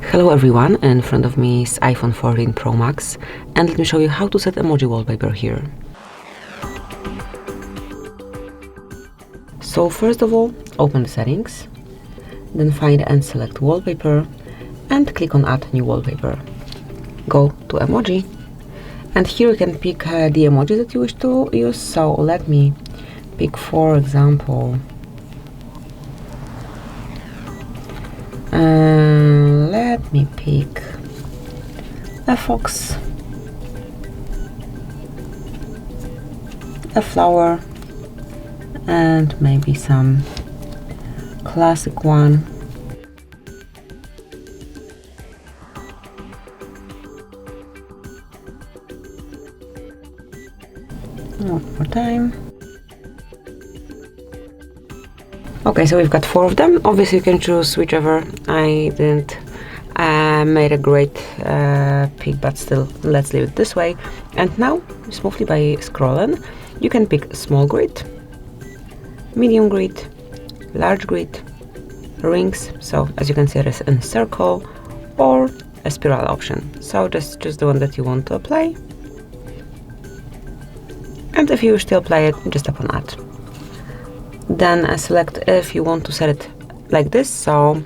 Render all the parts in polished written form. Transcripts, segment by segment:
Hello everyone, in front of me is iPhone 14 Pro Max, and let me show you how to set emoji wallpaper here. So first of all, open the settings, then find and select wallpaper and click on add new wallpaper. Go to emoji, and here you can pick the emoji that you wish to use. So let me pick, for example, let me pick a fox, a flower, and maybe some classic one. One more time. Okay, so we've got 4 of them. Obviously you can choose whichever. I didn't made a great pick, but still, let's leave it this way. And now, smoothly by scrolling, you can pick small grid, medium grid, large grid, rings, so as you can see, there is a circle, or a spiral option. So just choose the one that you want to apply. And if you wish to apply it, just tap on add. Then select if you want to set it like this, so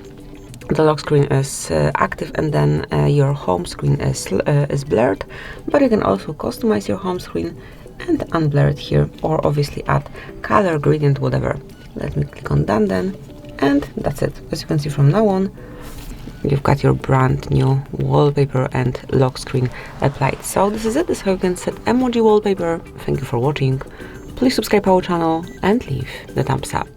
the lock screen is active and then your home screen is blurred, but you can also customize your home screen and unblur it here, or obviously add color, gradient, whatever. Let me click on done then, and that's it. As you can see, from now on you've got your brand new wallpaper and lock screen applied. So this is it. This is how you can set emoji wallpaper. Thank you for watching. Please subscribe our channel and leave the thumbs up.